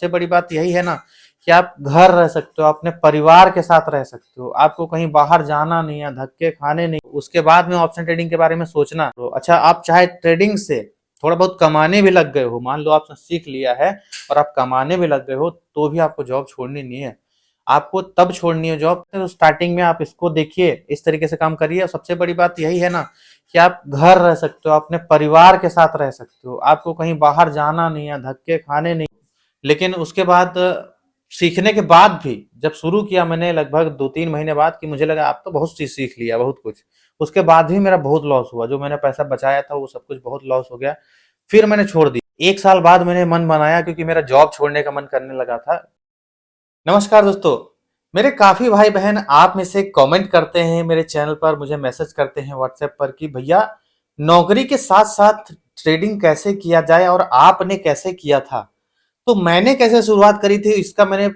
सबसे बड़ी बात यही है ना कि आप घर रह सकते हो, अपने परिवार के साथ रह सकते हो, आपको कहीं बाहर जाना नहीं है, धक्के खाने नहीं, उसके बाद में ऑप्शन ट्रेडिंग के बारे में सोचना। तो अच्छा, आप चाहे ट्रेडिंग से थोड़ा बहुत कमाने भी लग गए हो, मान लो आपने सीख लिया है और आप कमाने भी लग गए हो, तो भी आपको जॉब छोड़नी नहीं है। आपको तब छोड़नी है जॉब, तो स्टार्टिंग में आप इसको देखिए, इस तरीके से काम करिए। और सबसे बड़ी बात यही है ना कि आप घर रह सकते हो, अपने परिवार के साथ रह सकते हो, आपको कहीं बाहर जाना नहीं है, धक्के खाने नहीं। लेकिन उसके बाद सीखने के बाद भी जब शुरू किया मैंने लगभग 2-3 महीने बाद, कि मुझे लगा आप तो बहुत चीज सीख लिया, बहुत कुछ। उसके बाद भी मेरा बहुत लॉस हुआ, जो मैंने पैसा बचाया था वो सब कुछ बहुत लॉस हो गया। फिर मैंने छोड़ दी। 1 साल बाद मैंने मन बनाया, क्योंकि मेरा जॉब छोड़ने का मन करने लगा था। नमस्कार दोस्तों, मेरे काफी भाई बहन आप में से कमेंट करते हैं मेरे चैनल पर, मुझे मैसेज करते हैं व्हाट्सएप पर कि भैया नौकरी के साथ साथ ट्रेडिंग कैसे किया जाए और आपने कैसे किया था। तो मैंने कैसे शुरुआत करी थी, इसका मैंने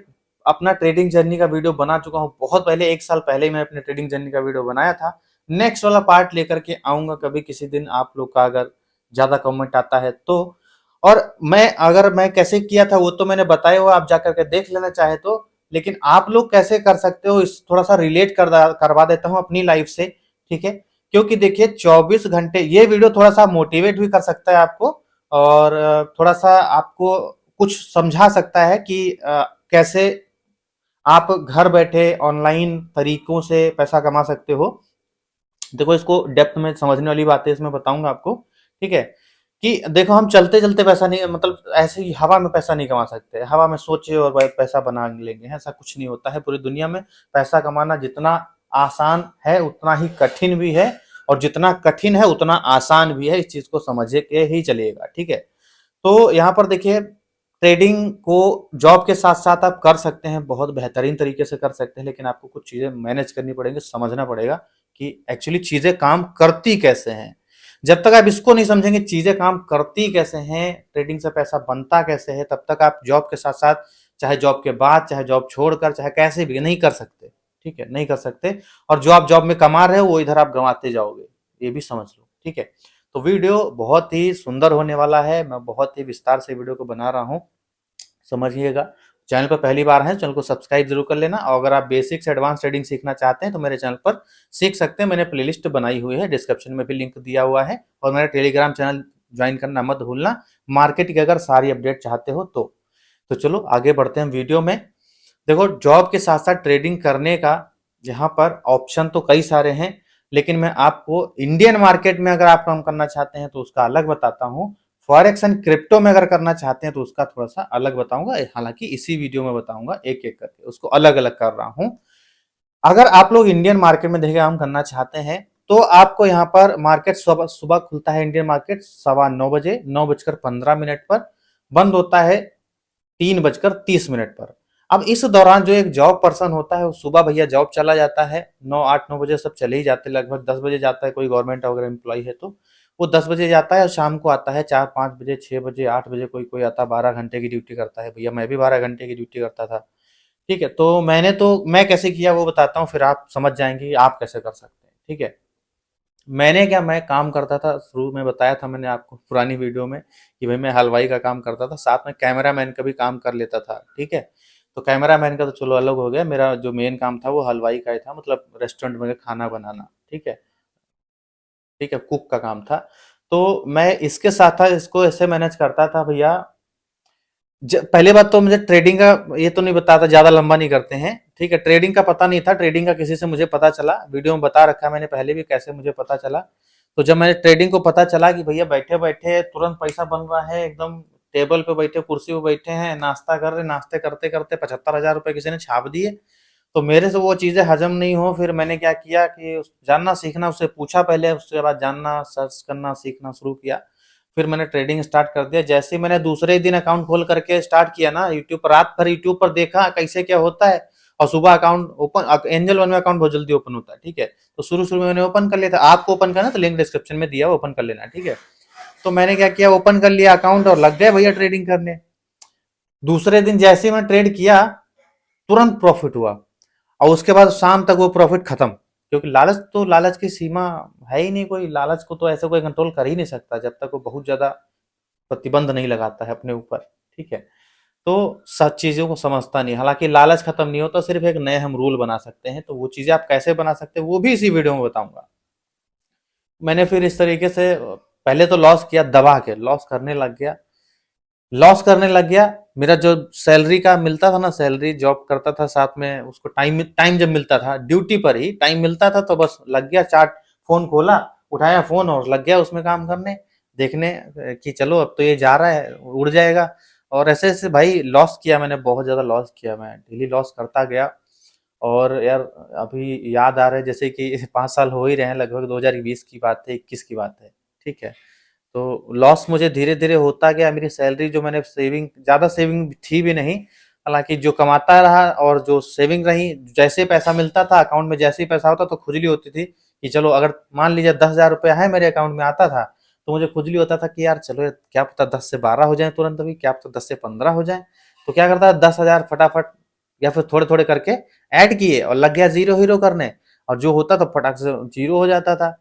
अपना ट्रेडिंग जर्नी का वीडियो बना चुका हूँ बहुत पहले। 1 साल पहले ही मैंने अपने ट्रेडिंग जर्नी का वीडियो बनाया था। नेक्स्ट वाला पार्ट लेकर के आऊंगा कभी किसी दिन, आप लोग का अगर ज्यादा कमेंट आता है तो। और मैं कैसे किया था वो तो मैंने बताया हुआ, आप जाकर के देख लेना चाहे तो। लेकिन आप लोग कैसे कर सकते हो, इस थोड़ा सा रिलेट करवा देता हूँ अपनी लाइफ से, ठीक है। क्योंकि देखिए 24 घंटे ये वीडियो थोड़ा सा मोटिवेट भी कर सकता है आपको, और थोड़ा सा आपको कुछ समझा सकता है कि कैसे आप घर बैठे ऑनलाइन तरीकों से पैसा कमा सकते हो। देखो, इसको डेप्थ में समझने वाली बातें इसमें बताऊंगा आपको, ठीक है। कि देखो, हम चलते चलते पैसा नहीं, मतलब ऐसे ही हवा में पैसा नहीं कमा सकते। हवा में सोचे और पैसा बना लेंगे, ऐसा कुछ नहीं होता है पूरी दुनिया में। पैसा कमाना जितना आसान है उतना ही कठिन भी है, और जितना कठिन है उतना आसान भी है। इस चीज को समझ के ही चलिएगा, ठीक है। तो यहाँ पर देखिए, ट्रेडिंग को जॉब के साथ साथ आप कर सकते हैं, बहुत बेहतरीन तरीके से कर सकते हैं। लेकिन आपको कुछ चीजें मैनेज करनी पड़ेंगी, समझना पड़ेगा कि एक्चुअली चीजें काम करती कैसे हैं। जब तक आप इसको नहीं समझेंगे चीजें काम करती कैसे हैं, ट्रेडिंग से पैसा बनता कैसे है, तब तक आप जॉब के साथ साथ, चाहे जॉब के बाद, चाहे जॉब छोड़कर, चाहे कैसे भी, नहीं कर सकते। ठीक है, नहीं कर सकते। और जो आप जॉब में कमा रहे हो वो इधर आप गंवाते जाओगे, ये भी समझ लो, ठीक है। तो वीडियो बहुत ही सुंदर होने वाला है, मैं बहुत ही विस्तार से वीडियो को बना रहा हूँ, समझिएगा। चैनल पर पहली बार है, चैनल को सब्सक्राइब जरूर कर लेना। और अगर आप बेसिक से एडवांस ट्रेडिंग सीखना चाहते हैं तो मेरे चैनल पर सीख सकते हैं, मैंने प्लेलिस्ट बनाई हुई है, डिस्क्रिप्शन में भी लिंक दिया हुआ है। और मेरा टेलीग्राम चैनल ज्वाइन करना मत भूलना, मार्केट की अगर सारी अपडेट चाहते हो तो चलो आगे बढ़ते हैं वीडियो में। देखो, जॉब के साथ साथ ट्रेडिंग करने का यहाँ पर ऑप्शन तो कई सारे हैं, लेकिन मैं आपको इंडियन मार्केट में अगर आप काम करना चाहते हैं तो उसका अलग बताता हूँ। फॉरेक्स एंड क्रिप्टो में अगर करना चाहते हैं तो उसका थोड़ा सा अलग बताऊंगा, हालांकि इसी वीडियो में बताऊंगा, एक एक करके उसको अलग अलग कर रहा हूँ। अगर आप लोग इंडियन मार्केट में देखिए काम करना चाहते हैं तो आपको यहाँ पर मार्केट सुबह सुबह खुलता है, इंडियन मार्केट 9:15 बजे, 9:15 पर बंद होता है 3:30 पर। अब इस दौरान जो एक जॉब पर्सन होता है वो सुबह भैया जॉब चला जाता है, 9, 8, 9 बजे सब चले ही जाते हैं, लगभग 10 बजे जाता है, कोई गवर्नमेंट वगैरह एम्प्लॉय है तो वो 10 बजे जाता है और शाम को आता है 4, 5 बजे, 6 बजे, 8 बजे, कोई कोई आता है, 12 घंटे की ड्यूटी करता है। भैया मैं भी 12 घंटे की ड्यूटी करता था, ठीक है। तो मैं कैसे किया वो बताता हूँ, फिर आप समझ जाएंगे कि आप कैसे कर सकते हैं, ठीक है। मैं काम करता था, शुरू में बताया था मैंने आपको पुरानी वीडियो में कि भाई मैं हलवाई का काम करता था, साथ में कैमरामैन का भी काम कर लेता था, ठीक है। तो कैमरामैन का तो चलो अलग हो गया, मेरा जो मेन काम था वो हलवाई का ही था, मतलब रेस्टोरेंट में खाना बनाना, ठीक है। ठीक है, कुक का काम था। तो मैं इसके साथ था, इसको ऐसे मैनेज करता था भैया। पहले बात तो मुझे ट्रेडिंग का ये तो नहीं बताता, ज्यादा लंबा नहीं करते हैं, ठीक है। ट्रेडिंग का पता नहीं था, ट्रेडिंग का किसी से मुझे पता चला, वीडियो में बता रखा है मैंने पहले भी कैसे मुझे पता चला। तो जब मैंने ट्रेडिंग को पता चला कि भैया बैठे बैठे तुरंत पैसा बन रहा है, एकदम टेबल पे बैठे, कुर्सी पे बैठे हैं, नाश्ता कर रहे, नाश्ते करते करते 75,000 रुपए किसी ने छाप दिए। तो मेरे से वो चीजें हजम नहीं हो, फिर मैंने क्या किया कि जानना सीखना, उससे पूछा पहले, उसके बाद जानना, सर्च करना, सीखना शुरू किया। फिर मैंने ट्रेडिंग स्टार्ट कर दिया। जैसे ही मैंने दूसरे दिन अकाउंट खोल करके स्टार्ट किया ना, यूट्यूब पर रात भर यूट्यूब पर देखा कैसे क्या होता है, और सुबह अकाउंट ओपन, एंजल वन में अकाउंट बहुत जल्दी ओपन होता है, ठीक है। तो शुरू शुरू में मैंने ओपन कर लिया था, आपको ओपन करना तो लिंक डिस्क्रिप्शन में दिया, ओपन कर लेना, ठीक है। तो मैंने क्या किया, ओपन कर लिया अकाउंट और लग गए भैया ट्रेडिंग करने। दूसरे दिन जैसे ही मैं ट्रेड किया तुरंत प्रॉफिट हुआ, और उसके बाद शाम तक वो प्रॉफिट खत्म। क्योंकि लालच की सीमा है ही नहीं, कोई लालच को तो ऐसे कोई कंट्रोल कर ही नहीं सकता जब तक वो बहुत ज्यादा प्रतिबंध नहीं लगाता है अपने ऊपर, ठीक है। तो सब चीज़ों को समझता नहीं। हालाँकि लालच खत्म नहीं होता, सिर्फ़ एक नए हम रूल बना सकते हैं, तो वो चीज़ें आप कैसे बना सकते हैं, वो भी इसी वीडियो में बताऊँगा। मैंने फिर इस तरीके से पहले तो लॉस किया, दबा के लॉस करने लग गया। लॉस करने लग गया। मेरा जो सैलरी का मिलता था ना, सैलरी जॉब करता था साथ में, उसको टाइम टाइम जब मिलता था ड्यूटी पर ही टाइम मिलता था, तो बस लग गया चार्ट, फोन खोला, उठाया फोन और लग गया उसमें काम करने, देखने कि चलो अब तो ये जा रहा है, उड़ जाएगा। और ऐसे ऐसे भाई लॉस किया मैंने, बहुत ज्यादा लॉस किया, मैं डेली लॉस करता गया। और यार अभी याद आ रहा है जैसे कि 5 साल हो ही रहे हैं, लगभग 2020 की बात है, 21 की बात है, ठीक है। तो लॉस मुझे धीरे-धीरे होता गया। मेरी सैलरी जो मैंने सेविंग, ज़्यादा सेविंग थी भी नहीं, हालाँकि जो कमाता रहा और जो सेविंग रही, जैसे पैसा मिलता था अकाउंट में, जैसे ही पैसा होता तो खुजली होती थी कि चलो, अगर मान लीजिए 10,000 रुपया है मेरे अकाउंट में आता था, तो मुझे खुजली होता था कि यार चलो क्या पता 10 से 12 हो जाए तुरंत अभी, क्या पता 10 से 15 हो जाए। तो क्या करता था, 10,000 फटाफट या फिर थोड़े-थोड़े करके ऐड किए और लग गया ज़ीरो हीरो करने, और जो होता तो फटाक से ज़ीरो हो जाता था।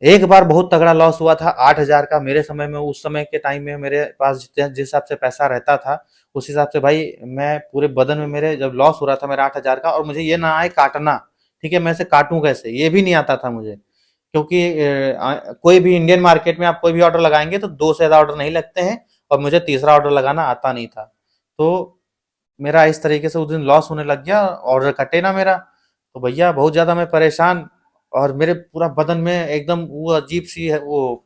एक बार बहुत तगड़ा लॉस हुआ था 8,000 का मेरे समय में, उस समय के टाइम में मेरे पास जिस हिसाब से पैसा रहता था, उस हिसाब से भाई मैं पूरे बदन में, मेरे जब लॉस हो रहा था मेरा 8,000 का, और मुझे ये ना आए काटना, ठीक है, मैं इसे काटूं कैसे, ये भी नहीं आता था मुझे। क्योंकि कोई भी इंडियन मार्केट में आप कोई भी ऑर्डर लगाएंगे तो दो से ज्यादा ऑर्डर नहीं लगते हैं, और मुझे तीसरा ऑर्डर लगाना आता नहीं था। तो मेरा इस तरीके से उस दिन लॉस होने लग गया, ऑर्डर कटे ना मेरा। तो भैया बहुत ज्यादा मैं परेशान, और मेरे पूरा बदन में एकदम वो अजीब सी है, वो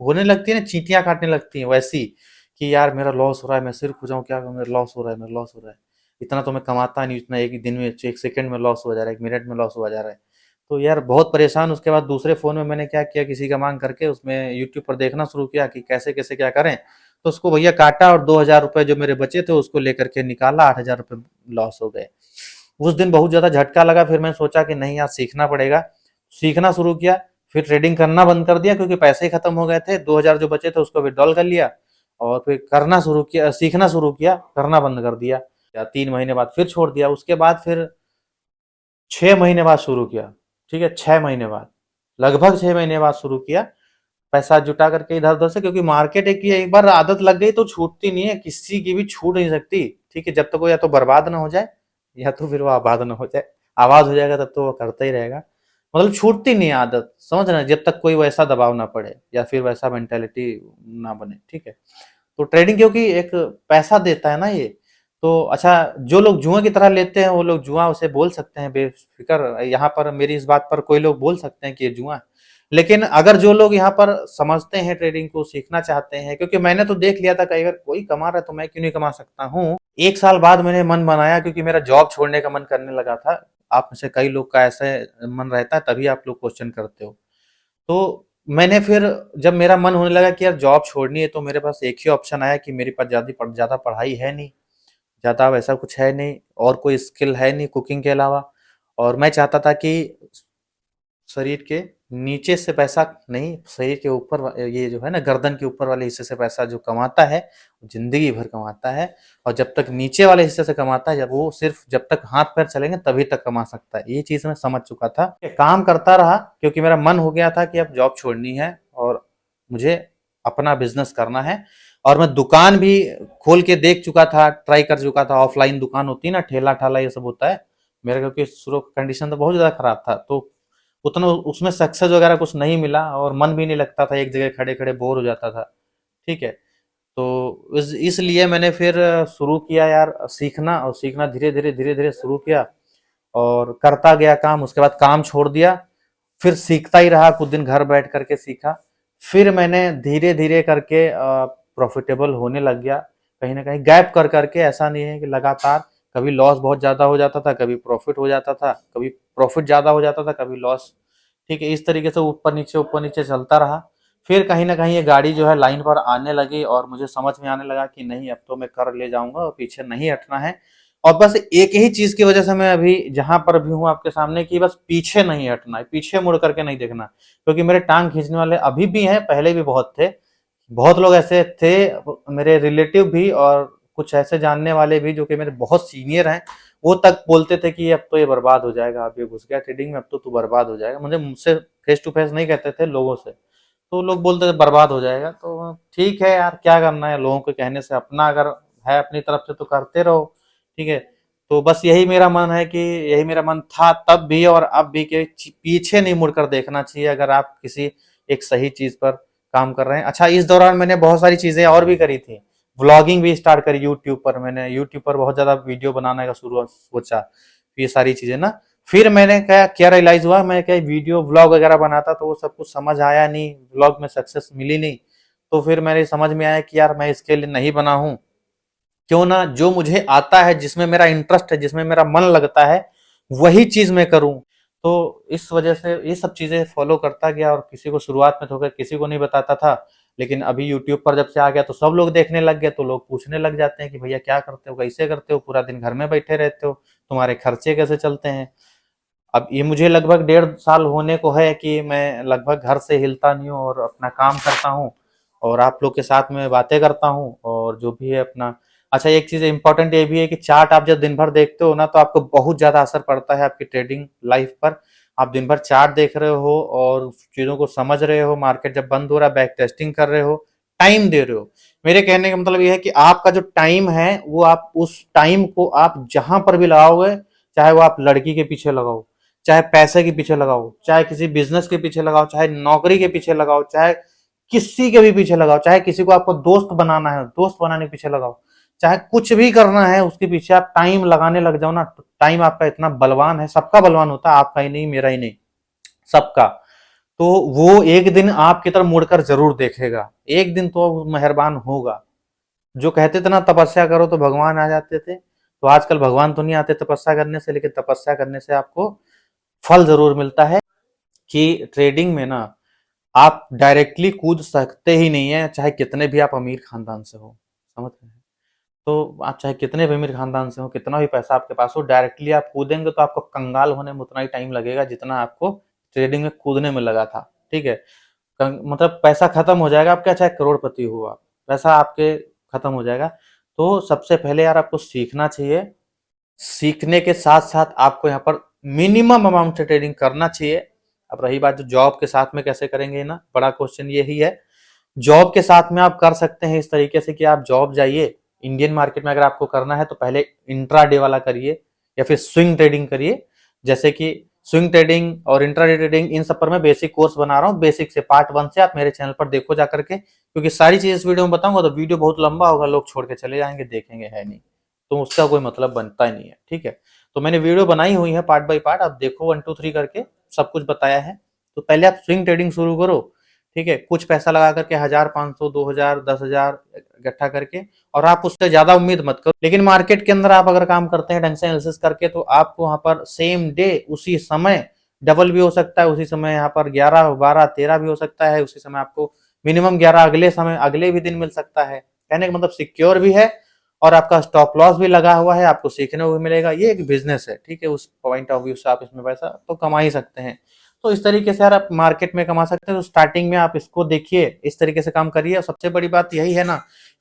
होने लगती है ना, चींटियां काटने लगती हैं वैसी, कि यार मेरा लॉस हो रहा है, मैं सिर खुजाऊं क्या करूं, मेरा लॉस हो रहा है, मेरा लॉस हो रहा है। इतना तो मैं कमाता नहीं, इतना एक ही दिन में, एक सेकंड में लॉस हो जा रहा है, एक मिनट में लॉस हो जा रहा है। तो यार बहुत परेशान। उसके बाद दूसरे फोन में मैंने क्या किया, किसी का मांग करके उसमें यूट्यूब पर देखना शुरू किया कि कैसे कैसे क्या करें। तो उसको भैया काटा, और 2,000 रुपए जो मेरे बचे थे उसको लेकर के निकाला, 8,000 रुपये लॉस हो गए। उस दिन बहुत ज़्यादा झटका लगा, फिर मैं सोचा कि नहीं यार सीखना पड़ेगा, सीखना शुरू किया। फिर ट्रेडिंग करना बंद कर दिया क्योंकि पैसे ही खत्म हो गए थे, 2,000 जो बचे थे उसको विड्रॉल कर लिया, और फिर करना शुरू किया, सीखना शुरू किया, करना बंद कर दिया। या 3 महीने बाद फिर छोड़ दिया, उसके बाद फिर 6 महीने बाद शुरू किया, ठीक है, 6 महीने बाद, लगभग 6 महीने बाद शुरू किया, पैसा जुटा करके इधर उधर से, क्योंकि मार्केट एक बार आदत लग गई तो छूटती नहीं है, किसी की भी छूट नहीं सकती, ठीक है, जब तक वो या तो बर्बाद ना हो जाए, या तो फिर वो आबाद ना हो जाए। आबाद हो जाएगा तब तो वो करता ही रहेगा, मतलब छूटती नहीं है आदत, समझ रहे हैं, जब तक कोई वैसा दबाव ना पड़े या फिर वैसा मेंटेलिटी ना बने, ठीक है। तो ट्रेडिंग क्योंकि एक पैसा देता है ना ये, तो अच्छा, जो लोग जुआ की तरह लेते हैं वो लोग जुआ उसे बोल सकते हैं बेफिक्र, यहाँ पर मेरी इस बात पर कोई लोग बोल सकते हैं कि ये जुआ है। लेकिन अगर जो लोग यहाँ पर समझते हैं, ट्रेडिंग को सीखना चाहते हैं, क्योंकि मैंने तो देख लिया था कि अगर कोई कमा रहा है तो मैं क्यों नहीं कमा सकता हूँ। 1 साल बाद मैंने मन बनाया, क्योंकि मेरा जॉब छोड़ने का मन करने लगा था। आप में से कई लोग का ऐसे मन रहता है, तभी आप लोग क्वेश्चन करते हो। तो मैंने फिर, जब मेरा मन होने लगा कि यार जॉब छोड़नी है, तो मेरे पास एक ही ऑप्शन आया कि मेरे पास ज़्यादा पढ़ाई है नहीं, ज़्यादा वैसा कुछ है नहीं, और कोई स्किल है नहीं कुकिंग के अलावा, और मैं चाहता था कि शरीर के नीचे से पैसा नहीं, शरीर के ऊपर ये जो है ना, गर्दन के ऊपर वाले हिस्से से पैसा जो कमाता है, जिंदगी भर कमाता है। और जब तक नीचे वाले हिस्से से कमाता है, जब वो सिर्फ जब तक हाथ पैर चलेंगे तभी तक कमा सकता है, ये चीज मैं समझ चुका था। काम करता रहा, क्योंकि मेरा मन हो गया था कि अब जॉब छोड़नी है और मुझे अपना बिजनेस करना है। और मैं दुकान भी खोल के देख चुका था, ट्राई कर चुका था, ऑफलाइन दुकान होती है ना, ठेला ठाला ये सब होता है मेरा, क्योंकि शुरू कंडीशन तो बहुत ज्यादा खराब था, तो उतना उसमें सक्सेस वगैरह कुछ नहीं मिला, और मन भी नहीं लगता था, एक जगह खड़े खड़े बोर हो जाता था, ठीक है। तो इसलिए मैंने फिर शुरू किया यार सीखना, और सीखना धीरे धीरे शुरू किया, और करता गया काम। उसके बाद काम छोड़ दिया, फिर सीखता ही रहा, कुछ दिन घर बैठ करके सीखा। फिर मैंने धीरे धीरे करके प्रॉफिटेबल होने लग गया, कहीं ना कहीं गैप कर करके, ऐसा नहीं है कि लगातार। कभी लॉस बहुत ज्यादा हो जाता था, कभी प्रॉफिट हो जाता था, कभी प्रॉफिट ज्यादा हो जाता था, कभी लॉस, ठीक है, इस तरीके से ऊपर नीचे चलता रहा। फिर कहीं ना कहीं ये गाड़ी जो है लाइन पर आने लगी, और मुझे समझ में आने लगा कि नहीं, अब तो मैं कर ले जाऊंगा और पीछे नहीं हटना है। और बस एक ही चीज की वजह से मैं अभी जहां पर भी हूँ आपके सामने, कि बस पीछे नहीं हटना है, पीछे मुड़ करके नहीं देखना, क्योंकि मेरे टांग खींचने वाले अभी भी हैं, पहले भी बहुत थे। बहुत लोग ऐसे थे, मेरे रिलेटिव भी, और कुछ ऐसे जानने वाले भी जो कि मेरे बहुत सीनियर हैं, वो तक बोलते थे कि अब तो ये बर्बाद हो जाएगा, अब ये घुस गया ट्रेडिंग में, अब तो तू बर्बाद हो जाएगा। मुझसे फेस टू फेस नहीं कहते थे, लोगों से, तो लोग बोलते थे बर्बाद हो जाएगा। तो ठीक है यार, क्या करना है, लोगों के कहने से अपना अगर है अपनी तरफ से तो करते रहो, ठीक है। तो बस यही मेरा मन है कि यही मेरा मन था तब भी और अब भी कि पीछे नहीं मुड़कर देखना चाहिए अगर आप किसी एक सही चीज पर काम कर रहे हैं। अच्छा, इस दौरान मैंने बहुत सारी चीजें और भी करी थी। व्लॉगिंग भी स्टार्ट करी यूट्यूब पर, मैंने यूट्यूब पर बहुत ज्यादा वीडियो बनाने का शुरू सोचा, ये सारी चीजें ना। फिर मैंने क्या क्या रियलाइज हुआ, मैं क्या वीडियो व्लॉग वगैरह बनाता तो वो सब कुछ समझ आया नहीं, व्लॉग में सक्सेस मिली नहीं। तो फिर मेरे समझ में आया कि यार मैं इसके लिए नहीं बना हूं, क्यों ना जो मुझे आता है, जिसमें मेरा इंटरेस्ट है, जिसमें मेरा मन लगता है, वही चीज मैं करूं। तो इस वजह से ये सब चीजें फॉलो करता गया और किसी को शुरुआत में तो किसी को नहीं बताता था, लेकिन अभी यूट्यूब पर जब से आ गया तो सब लोग देखने लग गए, तो लोग पूछने लग जाते हैं कि भैया क्या करते हो, कैसे करते हो, पूरा दिन घर में बैठे रहते हो, तुम्हारे खर्चे कैसे चलते हैं। अब ये मुझे लगभग 1.5 साल होने को है कि मैं लगभग घर से हिलता नहीं हूँ और अपना काम करता हूँ और आप लोग के साथ में बातें करता हूँ और जो भी है अपना। अच्छा, एक चीज इंपॉर्टेंट ये भी है कि चार्ट आप जब दिन भर देखते हो ना तो आपको बहुत ज्यादा असर पड़ता है आपकी ट्रेडिंग लाइफ पर। आप दिन भर चार्ट देख रहे हो और चीजों को समझ रहे हो, मार्केट जब बंद हो रहा है बैक टेस्टिंग कर रहे हो, टाइम दे रहे हो। मेरे कहने का मतलब ये है कि आपका जो टाइम है वो आप उस टाइम को आप जहां पर भी लगाओगे, चाहे वो आप लड़की के पीछे लगाओ, चाहे पैसे के पीछे लगाओ, चाहे किसी बिजनेस के पीछे लगाओ, चाहे नौकरी के पीछे लगाओ, चाहे किसी के भी पीछे लगाओ, चाहे किसी को आपको दोस्त बनाना है दोस्त बनाने के पीछे लगाओ, चाहे कुछ भी करना है उसके पीछे आप टाइम लगाने लग जाओ ना, तो टाइम आपका इतना बलवान है, सबका बलवान होता है, आपका ही नहीं, मेरा ही नहीं, सबका। तो वो एक दिन आपकी तरफ मुड़कर जरूर देखेगा, एक दिन तो मेहरबान होगा। जो कहते थे ना तपस्या करो तो भगवान आ जाते थे, तो आजकल भगवान तो नहीं आते तपस्या करने से, लेकिन तपस्या करने से आपको फल जरूर मिलता है। कि ट्रेडिंग में ना आप डायरेक्टली कूद सकते ही नहीं है, चाहे कितने भी आप अमीर खानदान से हो, समझ रहे हैं। तो आप चाहे कितने भी अमीर खानदान से हो, कितना भी पैसा आपके पास हो, डायरेक्टली आप कूदेंगे तो आपको कंगाल होने में उतना ही टाइम लगेगा जितना आपको ट्रेडिंग में कूदने में लगा था, ठीक है। मतलब पैसा खत्म हो जाएगा आपका, चाहे करोड़पति हो आप, पैसा आपके खत्म हो जाएगा। तो सबसे पहले यार आपको सीखना चाहिए, सीखने के साथ साथ आपको यहाँ पर मिनिमम अमाउंट से ट्रेडिंग करना चाहिए। अब रही बात जो जॉब के साथ में कैसे करेंगे ना, बड़ा क्वेश्चन यही है। जॉब के साथ में आप कर सकते हैं इस तरीके से कि आप जॉब जाइए, इंडियन मार्केट में अगर आपको करना है तो पहले इंट्राडे वाला करिए या फिर स्विंग ट्रेडिंग करिए। जैसे कि स्विंग ट्रेडिंग और इंट्राडे ट्रेडिंग, इन सब पर मैं बेसिक कोर्स बना रहा हूँ, बेसिक से पार्ट 1 से आप मेरे चैनल पर देखो जा करके, क्योंकि सारी चीज इस वीडियो में बताऊंगा तो वीडियो बहुत लंबा होगा, लोग छोड़ के चले जाएंगे, देखेंगे है नहीं, तो उसका कोई मतलब बनता ही नहीं है, ठीक है। तो मैंने वीडियो बनाई हुई है पार्ट बाय पार्ट, आप देखो 1 2 3 करके सब कुछ बताया है। तो पहले आप स्विंग ट्रेडिंग शुरू करो, ठीक है, कुछ पैसा लगा करके 1,000 500 2,000 10,000 इकट्ठा करके, और आप उससे ज्यादा उम्मीद मत करो। लेकिन मार्केट के अंदर आप अगर काम करते हैं ढंग से एनालिसिस करके तो आपको वहां पर सेम डे उसी समय डबल भी हो सकता है, उसी समय यहाँ पर 11 12 13 भी हो सकता है, उसी समय आपको मिनिमम 11 अगले समय अगले भी दिन मिल सकता है। कहने का मतलब सिक्योर भी है और आपका स्टॉप लॉस भी लगा हुआ है, आपको सीखने को भी मिलेगा, ये एक बिजनेस है, ठीक है। उस पॉइंट ऑफ व्यू से आप इसमें पैसा तो कमा ही सकते हैं। तो इस तरीके से यार आप मार्केट में कमा सकते हैं। तो स्टार्टिंग में आप इसको देखिए, इस तरीके से काम करिए। और सबसे बड़ी बात यही है ना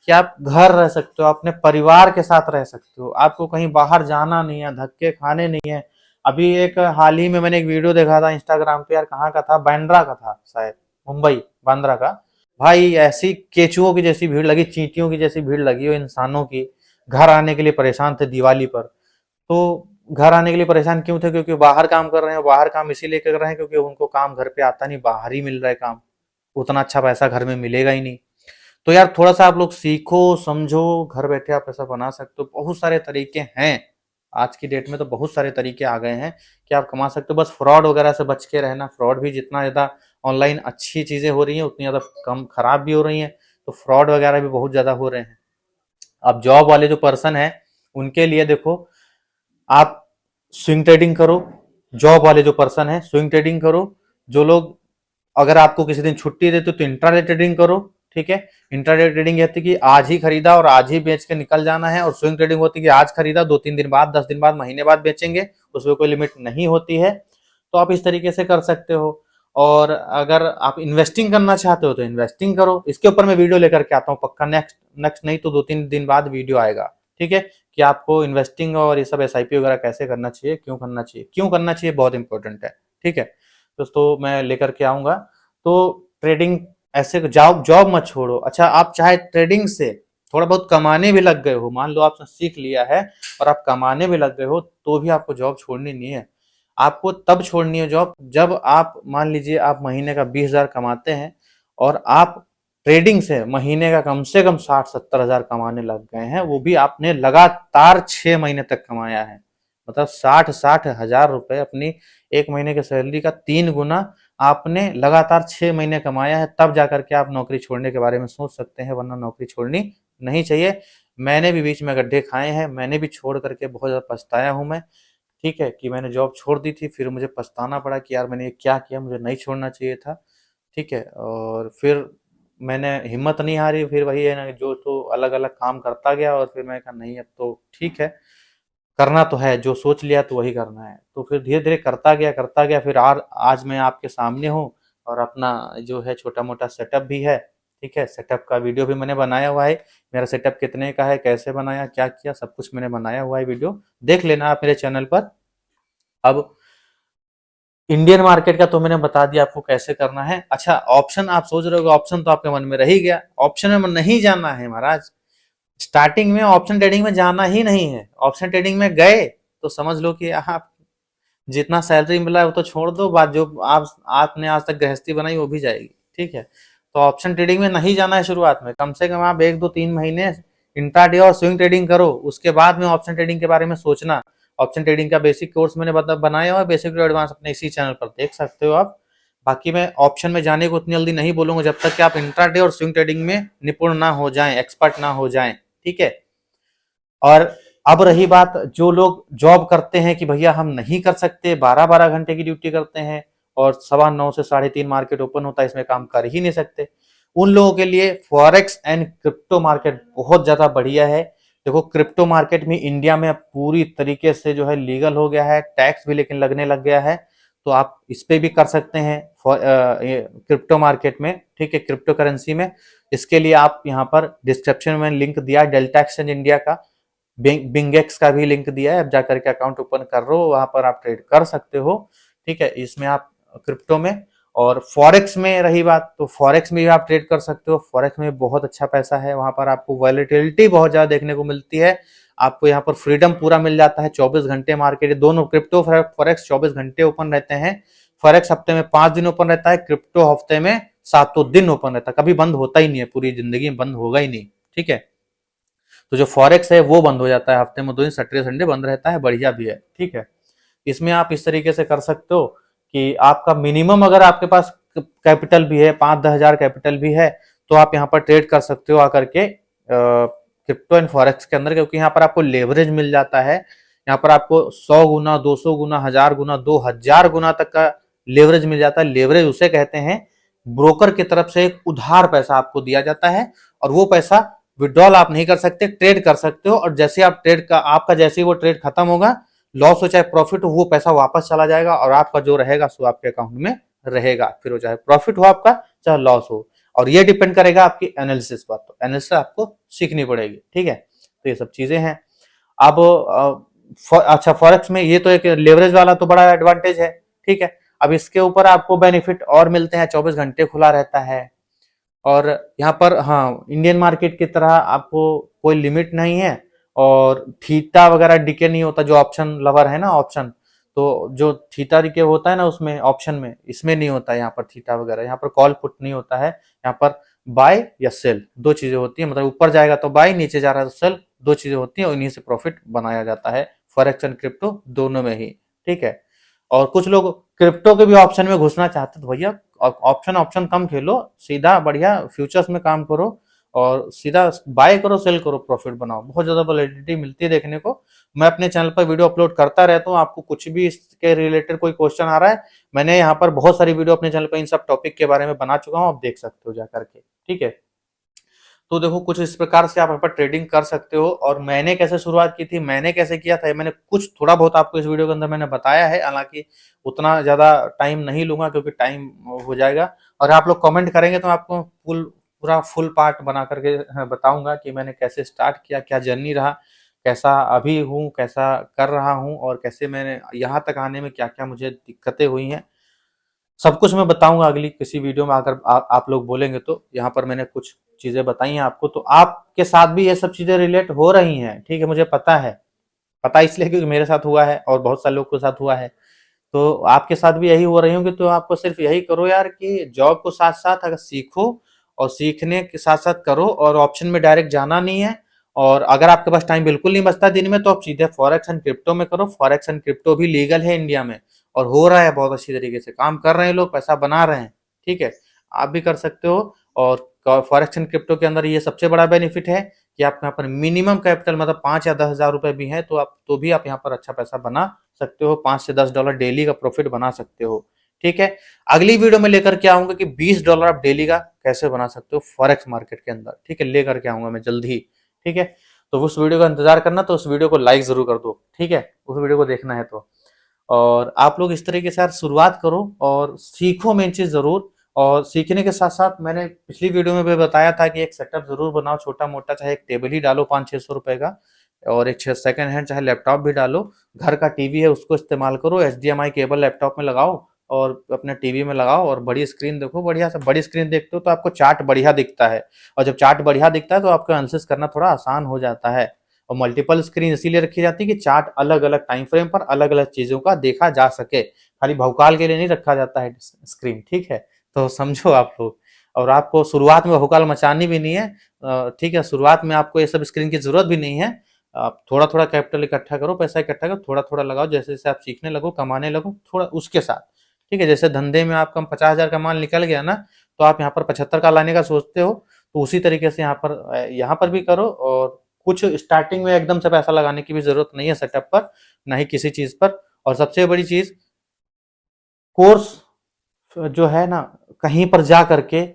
कि आप घर रह सकते हो, अपने परिवार के साथ रह सकते हो, आपको कहीं बाहर जाना नहीं है, धक्के खाने नहीं है। अभी एक हाल ही में मैंने एक वीडियो देखा था इंस्टाग्राम पे, यार कहाँ का था, बांद्रा का था शायद, मुंबई बांद्रा का। भाई ऐसी केचुओं की जैसी भीड़ लगी, चींटियों की जैसी भीड़ लगी हो इंसानों की, घर आने के लिए परेशान थे दिवाली पर। तो घर आने के लिए परेशान क्यों थे, क्योंकि बाहर काम कर रहे हैं, बाहर काम इसीलिए कर रहे हैं क्योंकि उनको काम घर पे आता नहीं, बाहर ही मिल रहा है काम, उतना अच्छा पैसा घर में मिलेगा ही नहीं। तो यार थोड़ा सा आप लोग सीखो समझो, घर बैठे आप पैसा बना सकते हो, बहुत सारे तरीके हैं। आज की डेट में तो बहुत सारे तरीके आ गए हैं कि आप कमा सकते हो, बस फ्रॉड वगैरह से बच के रहना। फ्रॉड भी जितना ज्यादा ऑनलाइन अच्छी चीजें हो रही हैं उतनी ज्यादा कम खराब भी हो रही हैं, तो फ्रॉड वगैरह भी बहुत ज्यादा हो रहे हैं। अब जॉब वाले जो पर्सन है उनके लिए देखो, आप स्विंग ट्रेडिंग करो। जॉब वाले जो पर्सन है स्विंग ट्रेडिंग करो। जो लोग, अगर आपको किसी दिन छुट्टी देते तो इंट्राडे ट्रेडिंग करो, ठीक है। इंट्राडे ट्रेडिंग होती है कि आज ही खरीदा और आज ही बेच के निकल जाना है, और स्विंग ट्रेडिंग होती है कि आज खरीदा 2 3 दिन बाद 10 दिन बाद महीने बाद बेचेंगे, उसमें कोई लिमिट नहीं होती है। तो आप इस तरीके से कर सकते हो। और अगर आप इन्वेस्टिंग करना चाहते हो तो इन्वेस्टिंग करो, इसके ऊपर मैं वीडियो लेकर के आता हूँ पक्का, नेक्स्ट नेक्स्ट नहीं तो 2 3 दिन बाद वीडियो आएगा, ठीक है। कि आपको इन्वेस्टिंग और ये सब एसआईपी वगैरह कैसे करना चाहिए, क्यों करना चाहिए, बहुत इंपॉर्टेंट है, ठीक है। दोस्तों मैं लेकर के आऊंगा। तो ट्रेडिंग ऐसे जॉब जॉब मत छोड़ो। अच्छा, आप चाहे ट्रेडिंग से थोड़ा बहुत कमाने भी लग गए हो, मान लो आपने सीख लिया है और आप कमाने भी लग गए हो, तो भी आपको जॉब छोड़नी नहीं है। आपको तब छोड़नी है जॉब जब आप मान लीजिए आप महीने का 20,000 कमाते हैं और आप ट्रेडिंग से महीने का कम से कम 60-70 हजार कमाने लग गए हैं, वो भी आपने लगातार 6 महीने तक कमाया है। मतलब 60-60 हजार रुपए अपनी एक महीने की सैलरी का 3 गुना आपने लगातार 6 महीने कमाया है, तब जाकर के आप नौकरी छोड़ने के बारे में सोच सकते हैं, वरना नौकरी छोड़नी नहीं चाहिए। मैंने भी बीच में गड्ढे खाए हैं, मैंने भी छोड़ करके बहुत ज़्यादा पछताया हूँ मैं। ठीक है कि मैंने जॉब छोड़ दी थी, फिर मुझे पछताना पड़ा कि यार मैंने ये क्या किया, मुझे नहीं छोड़ना चाहिए था। ठीक है, और फिर मैंने हिम्मत नहीं हारी, फिर वही है ना, जो तो अलग अलग काम करता गया और फिर मैं कहा नहीं अब तो ठीक है, करना तो है, जो सोच लिया तो वही करना है। तो फिर धीरे धीरे करता गया, फिर आज मैं आपके सामने हूँ और अपना जो है छोटा मोटा सेटअप भी है। ठीक है, सेटअप का वीडियो भी मैंने बनाया हुआ है, मेरा सेटअप कितने का है, कैसे बनाया, क्या किया, सब कुछ मैंने बनाया हुआ है, वीडियो देख लेना आप मेरे चैनल पर। अब इंडियन मार्केट का तो मैंने बता दिया आपको कैसे करना है। अच्छा, ऑप्शन आप सोच रहे हो, ऑप्शन तो आपके मन में रह ही गया, ऑप्शन में नहीं जाना है महाराज। स्टार्टिंग में ऑप्शन ट्रेडिंग में जाना ही नहीं है। ऑप्शन ट्रेडिंग में गए तो समझ लो कि आप जितना सैलरी मिला है वो तो छोड़ दो, बात जो आपने आज तक गृहस्थी बनाई वो भी जाएगी। ठीक है, तो ऑप्शन ट्रेडिंग में नहीं जाना है शुरुआत में, कम से कम आप 1 2 3 महीने इंट्राडे और स्विंग ट्रेडिंग करो, उसके बाद में ऑप्शन ट्रेडिंग के बारे में सोचना। ऑप्शन ट्रेडिंग का बेसिक कोर्स मैंने बनाया हुआ है, बेसिक टू एडवांस अपने इसी चैनल पर देख सकते हो आप। बाकी मैं ऑप्शन में जाने को उतनी जल्दी नहीं बोलूंगा जब तक कि आप इंट्राडे और स्विंग ट्रेडिंग में निपुण ना हो जाएं, एक्सपर्ट ना हो जाएं। ठीक है, और अब रही बात, जो लोग जॉब करते हैं कि भैया हम नहीं कर सकते, 12-12 घंटे की ड्यूटी करते हैं और 9:15 से 3:30 मार्केट ओपन होता है, इसमें काम कर ही नहीं सकते, उन लोगों के लिए फॉरेक्स एंड क्रिप्टो मार्केट बहुत ज्यादा बढ़िया है। देखो, क्रिप्टो मार्केट में इंडिया में पूरी तरीके से जो है लीगल हो गया है, टैक्स भी लेकिन लगने लग गया है, तो आप इस पे भी कर सकते हैं क्रिप्टो मार्केट में। ठीक है, क्रिप्टो करेंसी में। इसके लिए आप यहाँ पर डिस्क्रिप्शन में लिंक दिया है डेल्टा एक्सचेंज इंडिया का, बिंगेक्स का भी लिंक दिया है, अब जाकर के अकाउंट ओपन कर लो, वहां पर आप ट्रेड कर सकते हो। ठीक है, इसमें आप क्रिप्टो में। और फॉरेक्स में रही बात, तो फॉरेक्स में भी आप ट्रेड कर सकते हो, फॉरेक्स में बहुत अच्छा पैसा है, वहां पर आपको वॉलेटिलिटी बहुत ज्यादा देखने को मिलती है, आपको यहाँ पर फ्रीडम पूरा मिल जाता है, 24 घंटे मार्केट, दोनों क्रिप्टो फॉरेक्स 24 घंटे ओपन रहते हैं। फॉरेक्स हफ्ते में 5 दिन ओपन रहता है, क्रिप्टो हफ्ते में 7 दिन ओपन रहता है, कभी बंद होता ही नहीं है, पूरी जिंदगी में बंद होगा ही नहीं। ठीक है, तो जो फॉरेक्स है वो बंद हो जाता है हफ्ते में 2 दिन, सैटरडे संडे बंद रहता है, बढ़िया भी है। ठीक है, इसमें आप इस तरीके से कर सकते हो कि आपका मिनिमम अगर आपके पास कैपिटल भी है, 5-10 हजार कैपिटल भी है, तो आप यहाँ पर ट्रेड कर सकते हो आकर के क्रिप्टो एंड फॉरेक्स के अंदर, क्योंकि यहाँ पर आपको लेवरेज मिल जाता है, यहाँ पर आपको 100 गुना, 200 गुना, 1000 गुना, 2000 गुना तक का लेवरेज मिल जाता है। लेवरेज उसे कहते हैं, ब्रोकर की तरफ से एक उधार पैसा आपको दिया जाता है, और वो पैसा विड्रॉल आप नहीं कर सकते, ट्रेड कर सकते हो, और जैसे आप ट्रेड का आपका जैसे ही वो ट्रेड खत्म होगा, लॉस हो चाहे प्रॉफिट हो, वो पैसा वापस चला जाएगा और आपका जो रहेगा सो आपके अकाउंट में रहेगा, फिर वो चाहे प्रॉफिट हो आपका चाहे लॉस हो। और ये डिपेंड करेगा आपकी एनालिसिस पर, तो एनालिसिस आपको सीखनी पड़ेगी। ठीक है, तो ये सब चीजें हैं। अब अच्छा, फॉरेक्स में ये तो एक लेवरेज वाला तो बड़ा एडवांटेज है। ठीक है, अब इसके ऊपर आपको बेनिफिट और मिलते हैं, 24 घंटे खुला रहता है, और यहाँ पर हाँ, इंडियन मार्केट की तरह आपको कोई लिमिट नहीं है, और थीटा वगैरह डिके नहीं होता, जो ऑप्शन लवर है ना, ऑप्शन, तो जो थीटा डिके होता है ना उसमें ऑप्शन में, इसमें नहीं होता है यहाँ पर थीटा वगैरह, यहाँ पर कॉल पुट नहीं होता है, यहाँ पर बाय या सेल दो चीजें होती है, मतलब ऊपर जाएगा तो बाय, नीचे जा रहा है तो सेल, दो चीजें होती है, उन्हीं से प्रॉफिट बनाया जाता है, फॉरेक्स एंड क्रिप्टो दोनों में ही। ठीक है, और कुछ लोग क्रिप्टो के भी ऑप्शन में घुसना चाहते, तो भैया ऑप्शन ऑप्शन कम खेलो, सीधा बढ़िया फ्यूचर्स में काम करो और सीधा बाय करो, सेल करो, प्रॉफिट बनाओ, बहुत ज्यादा वैलिडिटी मिलती है देखने को। मैं अपने चैनल पर वीडियो अपलोड करता रहता हूँ, आपको कुछ भी इसके रिलेटेड कोई क्वेश्चन आ रहा है, मैंने यहाँ पर बहुत सारी वीडियो अपने चैनल पर इन सब टॉपिक के बारे में बना चुका हूँ, आप देख सकते हो जाकर के। ठीक है, तो देखो कुछ इस प्रकार से आप यहाँ पर ट्रेडिंग कर सकते हो। और मैंने कैसे शुरुआत की थी, मैंने कैसे किया था, मैंने कुछ थोड़ा बहुत आपको इस वीडियो के अंदर मैंने बताया है, हालांकि उतना ज्यादा टाइम नहीं लूंगा क्योंकि टाइम हो जाएगा, और आप लोग कमेंट करेंगे तो आपको पूरा फुल पार्ट बना करके बताऊंगा कि मैंने कैसे स्टार्ट किया, क्या जर्नी रहा, कैसा अभी हूँ, कैसा कर रहा हूँ, और कैसे मैंने यहाँ तक आने में क्या क्या मुझे दिक्कतें हुई हैं, सब कुछ मैं बताऊंगा अगली किसी वीडियो में, अगर आप लोग बोलेंगे तो। यहाँ पर मैंने कुछ चीजें बताई हैं आपको, तो आपके साथ भी ये सब चीजें रिलेट हो रही हैं, ठीक है, मुझे पता है। पता इसलिए क्योंकि मेरे साथ हुआ है और बहुत सारे लोग के साथ हुआ है। तो आपके साथ भी यही हो रही होंगी, तो आपको सिर्फ यही करो यार कि जॉब को साथ साथ अगर सीखो, और सीखने के साथ साथ करो, और ऑप्शन में डायरेक्ट जाना नहीं है। और अगर आपके पास टाइम बिल्कुल नहीं बचता दिन में, तो आप सीधे फॉरेक्स एंड क्रिप्टो में करो। फॉरेक्स एंड क्रिप्टो भी लीगल है इंडिया में, और हो रहा है बहुत अच्छी तरीके से, काम कर रहे हैं लोग, पैसा बना रहे हैं। ठीक है, आप भी कर सकते हो। और फॉरेक्स एंड क्रिप्टो के अंदर ये सबसे बड़ा बेनिफिट है कि आपके यहाँ पर मिनिमम कैपिटल मतलब 5 या 10 हज़ार रुपए भी है, तो भी आप यहाँ पर अच्छा पैसा बना सकते हो। $5 से $10 डेली का प्रॉफिट बना सकते हो। ठीक है, अगली वीडियो में लेकर के आऊंगा कि $20 आप डेली का कैसे बना सकते हो फॉरेक्स मार्केट के अंदर। ठीक है, लेकर के आऊंगा मैं जल्द ही। ठीक है, तो उस वीडियो का इंतजार करना, तो उस वीडियो को लाइक जरूर कर दो। ठीक है, उस वीडियो को देखना है तो। और आप लोग इस तरीके से यार शुरुआत करो और सीखो मेन चीज जरूर। और सीखने के साथ साथ मैंने पिछली वीडियो में भी बताया था कि एक सेटअप जरूर बनाओ छोटा मोटा, चाहे एक टेबल ही डालो 500-600 रुपए का, और एक सेकंड हैंड चाहे लैपटॉप भी डालो। घर का टीवी है उसको इस्तेमाल करो, HDMI केबल लैपटॉप में लगाओ और अपने टीवी में लगाओ, और बड़ी स्क्रीन देखो। बढ़िया से बड़ी स्क्रीन देखते हो तो आपको चार्ट बढ़िया दिखता है, और जब चार्ट बढ़िया दिखता है तो आपको एनालिसिस करना थोड़ा आसान हो जाता है। और मल्टीपल स्क्रीन इसीलिए रखी जाती है कि चार्ट अलग अलग टाइम फ्रेम पर अलग अलग चीजों का देखा जा सके, खाली भौकाल के लिए नहीं रखा जाता है स्क्रीन। ठीक है, तो समझो आप लोग। और आपको शुरुआत में भौकाल मचानी भी नहीं है। ठीक है, शुरुआत में आपको ये सब स्क्रीन की जरूरत भी नहीं है। आप थोड़ा थोड़ा कैपिटल इकट्ठा करो, पैसा इकट्ठा करो, थोड़ा थोड़ा लगाओ, जैसे जैसे आप सीखने लगो, कमाने लगो थोड़ा उसके साथ। ठीक है, जैसे धंधे में आपका 50 हज़ार का माल निकल गया ना, तो आप यहाँ पर 75 का लाने का सोचते हो, तो उसी तरीके से यहाँ पर भी करो। और कुछ स्टार्टिंग में एकदम से पैसा लगाने की भी जरूरत नहीं है सेटअप पर, ना ही किसी चीज पर। और सबसे बड़ी चीज, कोर्स जो है ना, कहीं पर जा करके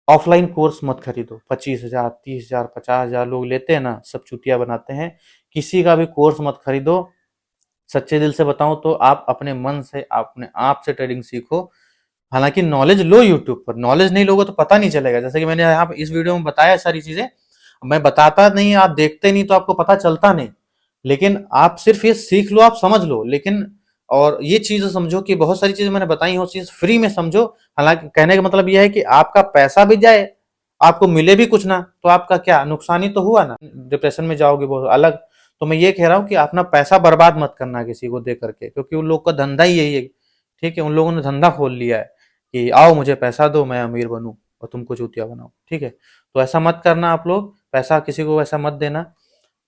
ऑफलाइन कोर्स मत खरीदो। 25 हज़ार, 30 हज़ार, 50 हज़ार लोग लेते हैं ना, सब चुतिया बनाते हैं। किसी का भी कोर्स मत खरीदो। सच्चे दिल से बताऊं तो आप अपने मन से, अपने आप से ट्रेडिंग सीखो। हालांकि नॉलेज लो यूट्यूब पर, नॉलेज नहीं लोगे तो पता नहीं चलेगा। जैसे कि मैंने यहाँ पर इस वीडियो में बताया सारी चीजें, मैं बताता नहीं, आप देखते नहीं तो आपको पता चलता नहीं। लेकिन आप सिर्फ ये सीख लो, आप समझ लो। लेकिन और ये चीज समझो कि बहुत सारी चीजें मैंने बताई हो, चीज फ्री में समझो। हालांकि कहने का मतलब यह है कि आपका पैसा भी जाए, आपको मिले भी कुछ ना, तो आपका क्या नुकसान ही तो हुआ ना, डिप्रेशन में जाओगे बहुत अलग। तो मैं ये कह रहा हूँ कि अपना पैसा बर्बाद मत करना किसी को दे करके, क्योंकि उन लोग का धंधा ही यही है। ठीक है, उन लोगों ने धंधा खोल लिया है कि आओ मुझे पैसा दो, मैं अमीर बनूं और तुमको चूतिया बनाओ। ठीक है, तो ऐसा मत करना आप लोग, पैसा किसी को ऐसा मत देना।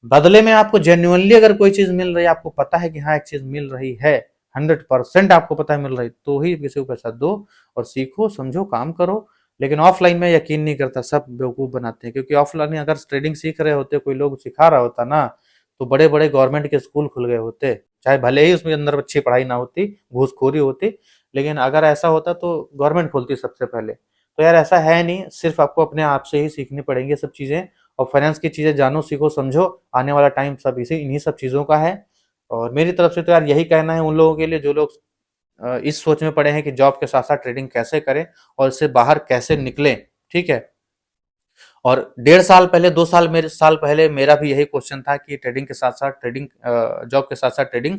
बदले में आपको जेन्युइनली अगर कोई चीज मिल रही है, आपको पता है कि हाँ एक चीज मिल रही है, 100% आपको पता है मिल रही, तो ही किसी को पैसा दो और सीखो, समझो, काम करो। लेकिन ऑफलाइन में यकीन नहीं करता, सब बेवकूफ बनाते हैं। क्योंकि ऑफलाइन अगर ट्रेडिंग सीख रहे होते, कोई लोग सिखा रहा होता ना, तो बड़े बड़े गवर्नमेंट के स्कूल खुल गए होते। चाहे भले ही उसमें अंदर अच्छी पढ़ाई ना होती, घूसखोरी होती, लेकिन अगर ऐसा होता तो गवर्नमेंट खोलती सबसे पहले। तो यार ऐसा है नहीं, सिर्फ आपको अपने आप से ही सीखनी पड़ेंगी सब चीजें। और फाइनेंस की चीजें जानो, सीखो, समझो। आने वाला टाइम सब इसी इन्हीं सब चीजों का है। और मेरी तरफ से तो यार यही कहना है उन लोगों के लिए जो लोग इस सोच में पड़े हैं कि जॉब के साथ साथ ट्रेडिंग कैसे करें और इससे बाहर कैसे निकलें। ठीक है, और 1.5 साल पहले, 2 साल मेरे साल पहले मेरा भी यही क्वेश्चन था कि ट्रेडिंग के साथ साथ ट्रेडिंग, जॉब के साथ साथ ट्रेडिंग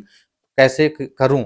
कैसे करूं।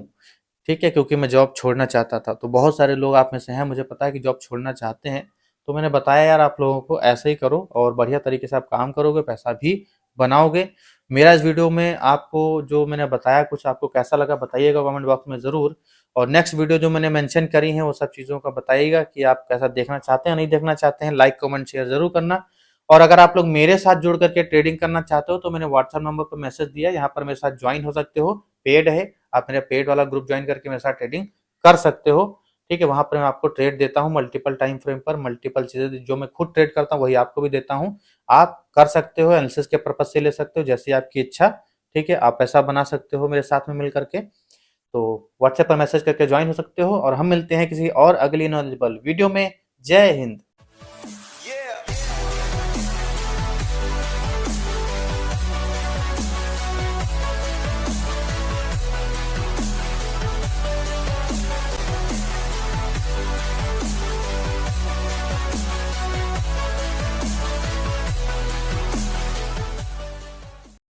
ठीक है, क्योंकि मैं जॉब छोड़ना चाहता था। तो बहुत सारे लोग आप में से हैं, मुझे पता है कि जॉब छोड़ना चाहते हैं। तो मैंने बताया यार आप लोगों को ऐसे ही करो, और बढ़िया तरीके से आप काम करोगे, पैसा भी बनाओगे। मेरा इस वीडियो में आपको जो मैंने बताया कुछ आपको कैसा लगा बताइएगा कमेंट बॉक्स में ज़रूर। और नेक्स्ट वीडियो जो मैंने मेंशन करी है वो सब चीज़ों का बताइएगा कि आप कैसा देखना चाहते हैं, नहीं देखना चाहते हैं। लाइक कमेंट शेयर ज़रूर करना। और अगर आप लोग मेरे साथ जुड़ करके ट्रेडिंग करना चाहते हो तो मैंने व्हाट्सएप नंबर पर मैसेज दिया, यहाँ पर मेरे साथ ज्वाइन हो सकते हो। पेड है, आप मेरा पेड वाला ग्रुप ज्वाइन करके मेरे साथ ट्रेडिंग कर सकते हो। ठीक है, वहां पर मैं आपको ट्रेड देता हूँ मल्टीपल टाइम फ्रेम पर, मल्टीपल चीजें जो मैं खुद ट्रेड करता हूँ वही आपको भी देता हूँ। आप कर सकते हो, एनालिसिस के पर्पज से ले सकते हो, जैसी आपकी इच्छा। ठीक है, आप पैसा बना सकते हो मेरे साथ में मिल करके। तो व्हाट्सएप पर मैसेज करके ज्वाइन हो सकते हो, और हम मिलते हैं किसी और अगली नॉलेजेबल वीडियो में। जय हिंद।